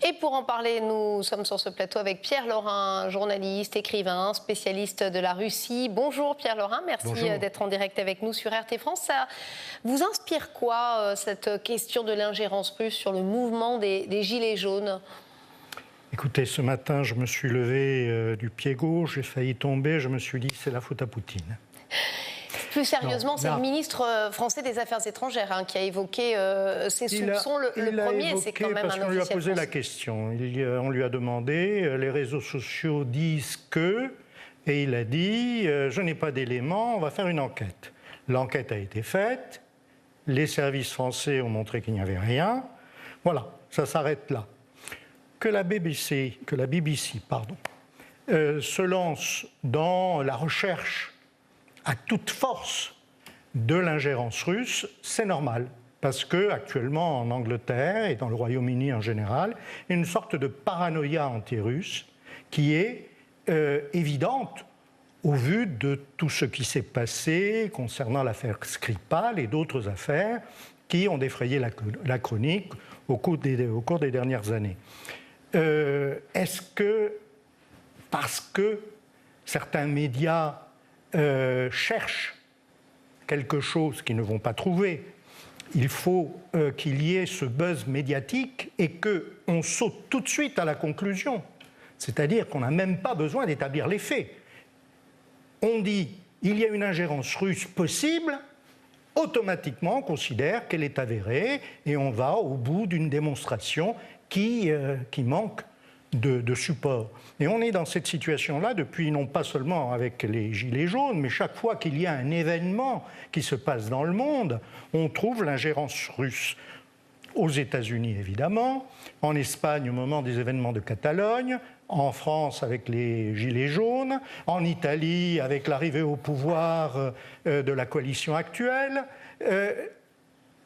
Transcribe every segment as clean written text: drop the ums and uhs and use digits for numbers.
Et pour en parler, nous sommes sur ce plateau avec Pierre Laurin, journaliste, écrivain, spécialiste de la Russie. Bonjour Pierre Laurin, merci d'être en direct avec nous sur RT France. Ça vous inspire quoi, cette question de l'ingérence russe sur le mouvement des Gilets jaunes ? Écoutez, ce matin, je me suis levé du pied gauche, j'ai failli tomber, je me suis dit c'est la faute à Poutine. Plus sérieusement, c'est le ministre français des Affaires étrangères qui a évoqué ces soupçons. Le premier, c'est quand même un officiel français. Parce qu'on lui a posé la question. On lui a demandé, les réseaux sociaux disent que, et il a dit, je n'ai pas d'éléments, on va faire une enquête. L'enquête a été faite, les services français ont montré qu'il n'y avait rien. Voilà, ça s'arrête là. Que la BBC se lance dans la recherche à toute force de l'ingérence russe, c'est normal. Parce qu'actuellement, en Angleterre et dans le Royaume-Uni en général, il y a une sorte de paranoïa anti-russe qui est évidente au vu de tout ce qui s'est passé concernant l'affaire Skripal et d'autres affaires qui ont défrayé la chronique au cours des dernières années. Est-ce que, parce que certains médias cherchent quelque chose qu'ils ne vont pas trouver, il faut qu'il y ait ce buzz médiatique et qu'on saute tout de suite à la conclusion. C'est-à-dire qu'on n'a même pas besoin d'établir les faits. On dit il y a une ingérence russe possible, automatiquement on considère qu'elle est avérée et on va au bout d'une démonstration qui manque de support. Et on est dans cette situation-là depuis non pas seulement avec les Gilets jaunes, mais chaque fois qu'il y a un événement qui se passe dans le monde, on trouve l'ingérence russe. Aux États-Unis, évidemment, en Espagne au moment des événements de Catalogne, en France avec les Gilets jaunes, en Italie avec l'arrivée au pouvoir de la coalition actuelle.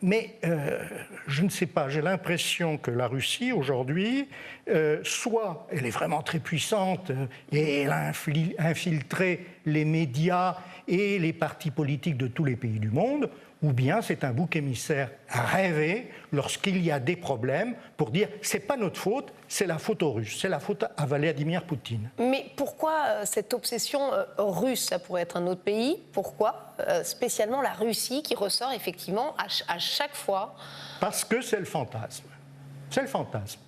Mais je ne sais pas, j'ai l'impression que la Russie, aujourd'hui, soit elle est vraiment très puissante et elle a infiltré les médias et les partis politiques de tous les pays du monde, ou bien c'est un bouc émissaire rêvé lorsqu'il y a des problèmes pour dire « c'est pas notre faute, c'est la faute aux Russes, c'est la faute à Vladimir Poutine ». Mais pourquoi cette obsession russe? Ça pourrait être un autre pays. Pourquoi spécialement la Russie qui ressort effectivement à chaque fois? Parce que c'est le fantasme. C'est le fantasme.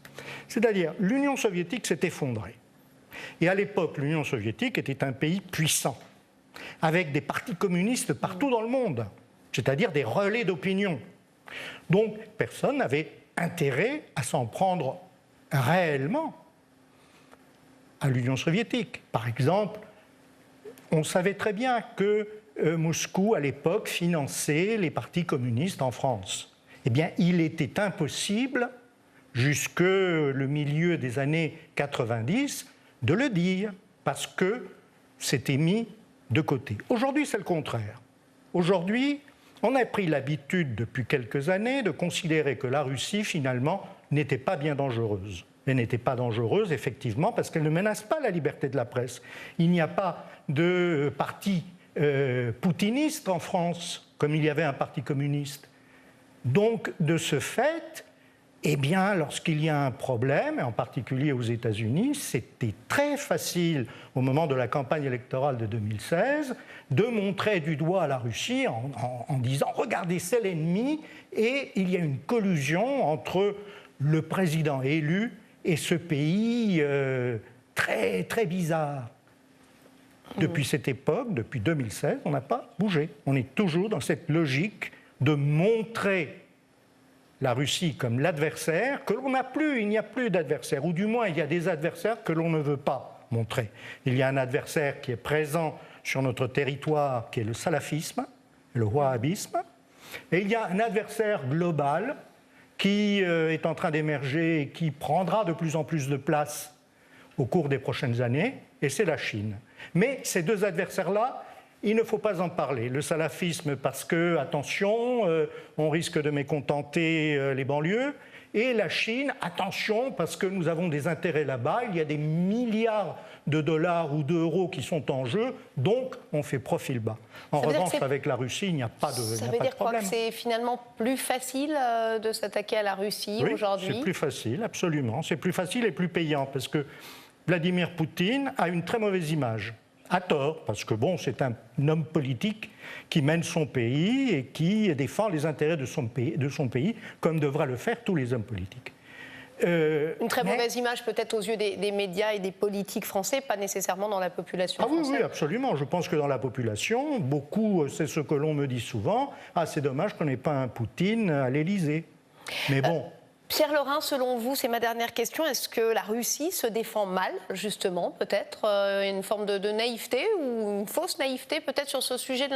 C'est-à-dire, l'Union soviétique s'est effondrée. Et à l'époque, l'Union soviétique était un pays puissant, avec des partis communistes partout dans le monde, c'est-à-dire des relais d'opinion. Donc, personne n'avait intérêt à s'en prendre réellement à l'Union soviétique. Par exemple, on savait très bien que Moscou, à l'époque, finançait les partis communistes en France. Eh bien, il était impossible, jusque le milieu des années 90, de le dire, parce que c'était mis de côté. Aujourd'hui, c'est le contraire. Aujourd'hui, on a pris l'habitude depuis quelques années de considérer que la Russie, finalement, n'était pas bien dangereuse. Elle n'était pas dangereuse, effectivement, parce qu'elle ne menace pas la liberté de la presse. Il n'y a pas de parti poutiniste en France, comme il y avait un parti communiste. Donc, de ce fait, eh bien, lorsqu'il y a un problème, et en particulier aux États-Unis, c'était très facile, au moment de la campagne électorale de 2016, de montrer du doigt la Russie en disant « Regardez, c'est l'ennemi », et il y a une collusion entre le président élu et ce pays très, très bizarre. Depuis cette époque, depuis 2016, on n'a pas bougé. On est toujours dans cette logique de montrer la Russie comme l'adversaire que l'on n'a plus, il n'y a plus d'adversaire, ou du moins il y a des adversaires que l'on ne veut pas montrer. Il y a un adversaire qui est présent sur notre territoire, qui est le salafisme, le wahhabisme, et il y a un adversaire global qui est en train d'émerger et qui prendra de plus en plus de place au cours des prochaines années, et c'est la Chine. Mais ces deux adversaires-là, il ne faut pas en parler. Le salafisme parce que, attention, on risque de mécontenter les banlieues, Et la Chine, attention, parce que nous avons des intérêts là-bas, il y a des milliards de dollars ou d'euros qui sont en jeu, donc on fait profil bas. En revanche, avec la Russie, il n'y a pas de problème. Ça veut dire quoi, que c'est finalement plus facile de s'attaquer à la Russie aujourd'hui ? C'est plus facile, absolument. C'est plus facile et plus payant, parce que Vladimir Poutine a une très mauvaise image. À tort, parce que c'est un homme politique qui mène son pays et qui défend les intérêts de son pays, comme devraient le faire tous les hommes politiques. Une très mauvaise image peut-être aux yeux des médias et des politiques français, pas nécessairement dans la population française. Oui, absolument. Je pense que dans la population, beaucoup, c'est ce que l'on me dit souvent, c'est dommage qu'on n'ait pas un Poutine à l'Élysée. Mais bon... Pierre Lorrain, selon vous, c'est ma dernière question, est-ce que la Russie se défend mal, justement, peut-être une forme de naïveté ou une fausse naïveté, peut-être, sur ce sujet de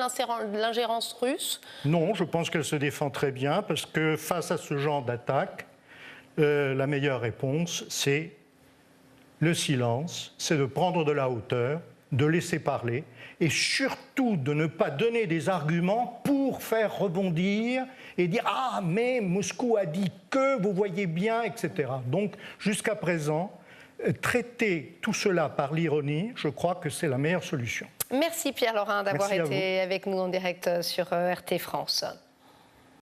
l'ingérence russe ? Non, je pense qu'elle se défend très bien, parce que face à ce genre d'attaque, la meilleure réponse, c'est le silence, c'est de prendre de la hauteur, de laisser parler, et surtout de ne pas donner des arguments pour faire rebondir et dire « Ah, mais Moscou a dit que, vous voyez bien, etc. » Donc, jusqu'à présent, traiter tout cela par l'ironie, je crois que c'est la meilleure solution. Merci Pierre Lorrain d'avoir été avec nous en direct sur RT France.